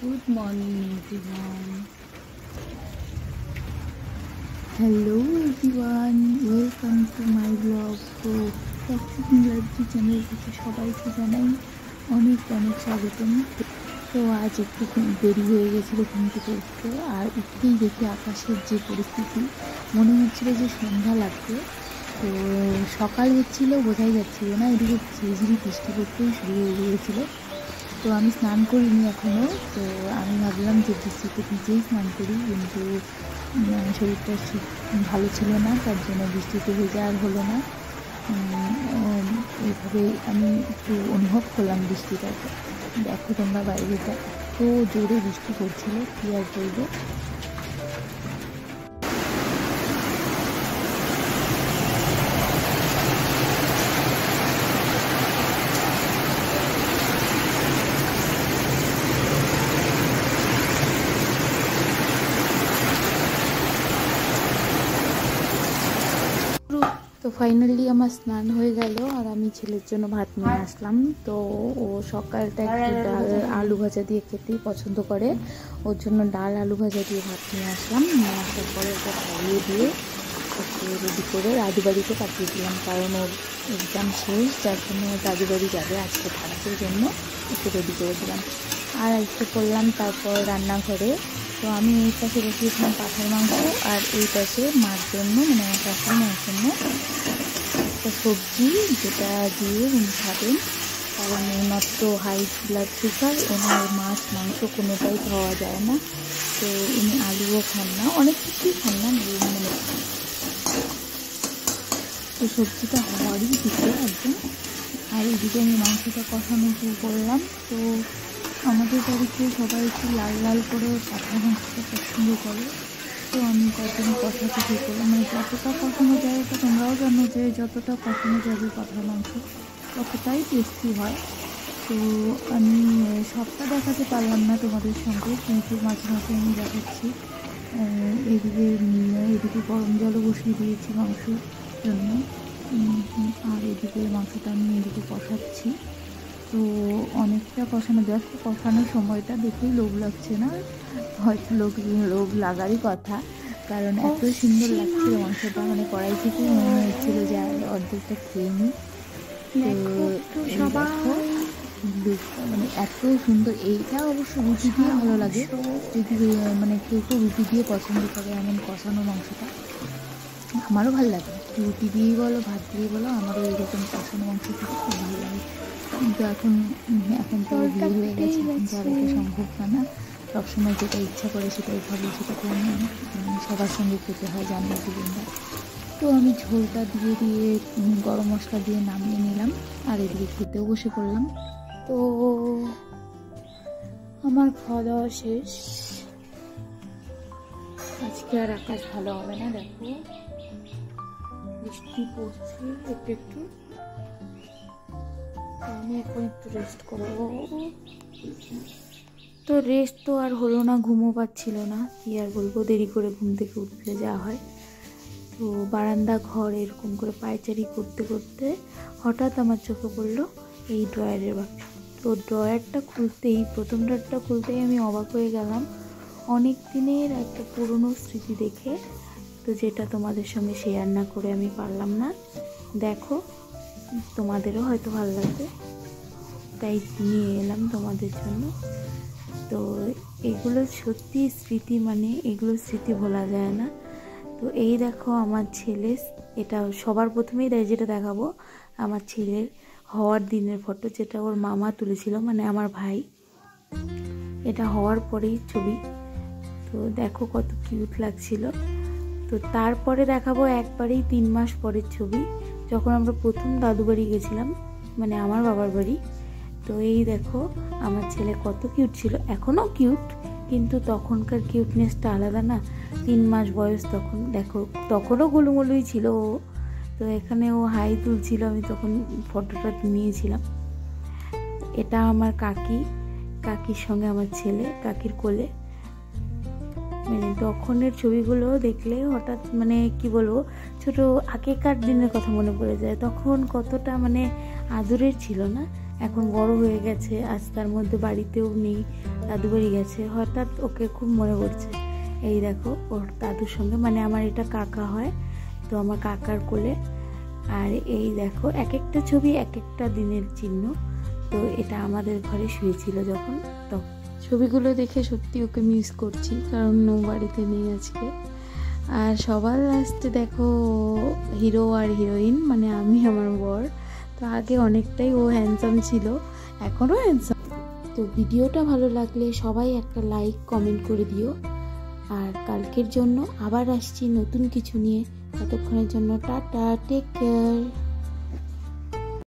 Good morning everyone. Hello everyone, welcome to my vlog. তো toxic library channel থেকে সবাইকে জানাই অনেক অনেক স্বাগতম। তো আজ একটু দেরি হয়ে গেছিলো ঘুম থেকে উঠতে, আর উঠতেই দেখি আকাশের যে পরিস্থিতি, মনে হচ্ছিল যে সন্ধ্যা লাগবে। তো সকাল হচ্ছিল, বোঝাই যাচ্ছিল না, এদিকে ঝিরিঝিরি বৃষ্টি পড়তেই শুরু হয়ে গিয়েছিলো। তো আমি স্নান করিনি এখনও। তো আমি ভাবলাম যে বৃষ্টিতে ভিজেই স্নান করি, কিন্তু শরীরটা ঠিক ভালো ছিল না, তার জন্য বৃষ্টিতে ভেজা আর হলো না। এইভাবে আমি একটু অনুভব করলাম বৃষ্টিটাকে। দেখো তোমরা বাইরেটা এত জোরে বৃষ্টি পড়ছিল, কী আর বলবো। তো ফাইনালি আমার স্নান হয়ে গেল, আর আমি ছেলের জন্য ভাত নিয়ে আসলাম। তো ও সকালটা একটু ডাল আলু ভাজা দিয়ে খেতেই পছন্দ করে, ওর জন্য ডাল আলু ভাজা দিয়ে ভাত নিয়ে আসলাম। নিয়ে আসার পরে ওকে খাইয়ে দিয়ে ওকে রেডি করে দাদু বাড়িতে পাঠিয়ে দিলাম, কারণ ওর এক্সাম শেষ, যার জন্য দাদু বাড়ি যাবে আজকে থাকার জন্য ওকে রেডি করে দিলাম। আর একটু করলাম তারপর রান্নাঘরে। তো আমি এই পাশে বসিয়েছিলাম পাঠার মাংস, আর এই পাশে মার জন্য, মানে আমার শাশুড়ি মায়ের জন্য একটা সবজি, যেটা দিয়ে উনি খাবেন। কারণ ওনার তো হাই ব্লাড প্রেশার, ওনার মাছ মাংস কোনোটাই খাওয়া যায় না। তো উনি আলুও খান না, অনেক কিছুই খান না, মানে তো সবজিটা হওয়ারই দিতে একদম। আর এদিকে আমি মাংসটা কষানো শুরু করলাম। তো আমাদের বাড়িতে সবাই একটু লাল লাল করে পাঠার মাংসটা পছন্দ করে, তো আমি কয়েকদিন কষাতে শুরু করলাম, মানে যতটা কষানো যায়, তো তোমরাও জানো যে যতটা কষানো যাবে পাঠার মাংস ততটাই টেস্টি হয়। তো আমি সবটা দেখাতে পারলাম না তোমাদের সঙ্গে, কিন্তু মাঝে মাঝে আমি দেখাচ্ছি। এদিকে গরম জলও বসিয়ে দিয়েছি মাংসের জন্য, আর এদিকে মাংসটা আমি এদিকে কষাচ্ছি। তো অনেকটা কষানো, জাস্ট কষানোর সময়টা দেখেই লোভ লাগছে না, হয়তো লোভ লাগারই কথা, কারণ এত সুন্দর লাগছিল মাংসটা, মানে কড়াই থেকেই মনে হচ্ছিল যে অর্ধেকটা খেয়ে নিই। তো মানে এত সুন্দর, এইটা অবশ্য রুটি দিয়ে ভালো লাগে, যদি মানে কেউ কেউ রুটি দিয়ে পছন্দ করে এমন কষানো মাংসটা, আমারও ভালো লাগে। রুটি দিয়েই বলো, ভাত দিয়ে বলো, আমারও এইরকম কষানো মাংস খেতে খুব ভালো লাগে। কিন্তু এখন তো বিয়ে হয়ে গেছে, কিন্তু আর এটা সম্ভব না। সবসময় যেটা ইচ্ছা করে সেটাই খাবো, সেটা তো সবার সঙ্গে খেতে হয়, জানিয়ে জীবনটা। তো আমি ঝোলটা দিয়ে গরম মশলা দিয়ে নামিয়ে নিলাম, আর এদিকে খেতেও বসে পড়লাম। তো আমার খাওয়া দাওয়া শেষ। আজকে আর আকাশ ভালো হবে না, দেখো বৃষ্টি পড়ছে একটু একটু। আমি এখন একটু রেস্ট করবো। তো রেস্ট তো আর হলো না, ঘুমও পাচ্ছিল না, কি আর বলবো, দেরি করে ঘুম থেকে উঠতে যাওয়া হয়। তো বারান্দা ঘর এরকম করে পায়চারি করতে করতে হঠাৎ আমার চোখে পড়লো এই ড্রয়ারের বাক্স। তো ড্রয়ারটা খুলতেই, প্রথম ড্রয়ারটা খুলতেই আমি অবাক হয়ে গেলাম অনেক দিনের একটা পুরনো স্মৃতি দেখে। তো যেটা তোমাদের সঙ্গে শেয়ার না করে আমি পারলাম না। দেখো, তোমাদেরও হয়তো ভালো লাগবে, তাই নিয়ে এলাম তোমাদের জন্য। তো এগুলো সত্যি স্মৃতি, মানে এগুলো স্মৃতি ভোলা যায় না। তো এই দেখো আমার ছেলে, এটা সবার প্রথমেই যেটা দেখাবো আমার ছেলের হওয়ার দিনের ফটো, যেটা ওর মামা তুলেছিল, মানে আমার ভাই। এটা হওয়ার পরেই ছবি। তো দেখো কত কিউট লাগছিল। তো তারপরে দেখাবো একবারেই 3 মাস পরের ছবি, যখন আমরা প্রথম দাদু বাড়ি গেছিলাম, মানে আমার বাবার বাড়ি। তো এই দেখো আমার ছেলে কত কিউট ছিল, এখনও কিউট, কিন্তু তখনকার কিউটনেসটা আলাদা না। 3 মাস বয়স তখন, দেখো তখনও গোলুমলুই ছিল ও। তো এখানে ও হাই তুলছিল, আমি তখন ফটোটা নিয়েছিলাম। এটা আমার কাকির সঙ্গে আমার ছেলে, কাকির কোলে। মানে তখনের ছবিগুলো দেখলে হঠাৎ, মানে কি বলবো, ছোট আগেকার দিনের কথা মনে পড়ে যায়। তখন কতটা মানে আদরের ছিল না, এখন বড় হয়ে গেছে, আজ তার মধ্যে বাড়িতেও নেই, দাদু বাড়ি গেছে, হঠাৎ ওকে খুব মনে পড়ছে। এই দেখো ওর দাদুর সঙ্গে, মানে আমার এটা কাকা হয়, তো আমার কাকার কোলে। আর এই দেখো এক একটা ছবি এক একটা দিনের চিহ্ন। তো এটা আমাদের ঘরে শুয়েছিল যখন, তখন ছবিগুলো দেখে সত্যি ওকে মিস করছি, কারণ ও বাড়িতে নেই আজকে। আর সবার লাস্টে দেখো হিরো আর হিরোইন, মানে আমি আমার বর। তো আগে অনেকটাই ও হ্যান্ডসাম ছিল, এখনও হ্যান্ডসাম। তো ভিডিওটা ভালো লাগলে সবাই একটা লাইক কমেন্ট করে দিও। আর কালকের জন্য আবার আসছি নতুন কিছু নিয়ে। ততক্ষণের জন্য টাটা, টেক কেয়ার।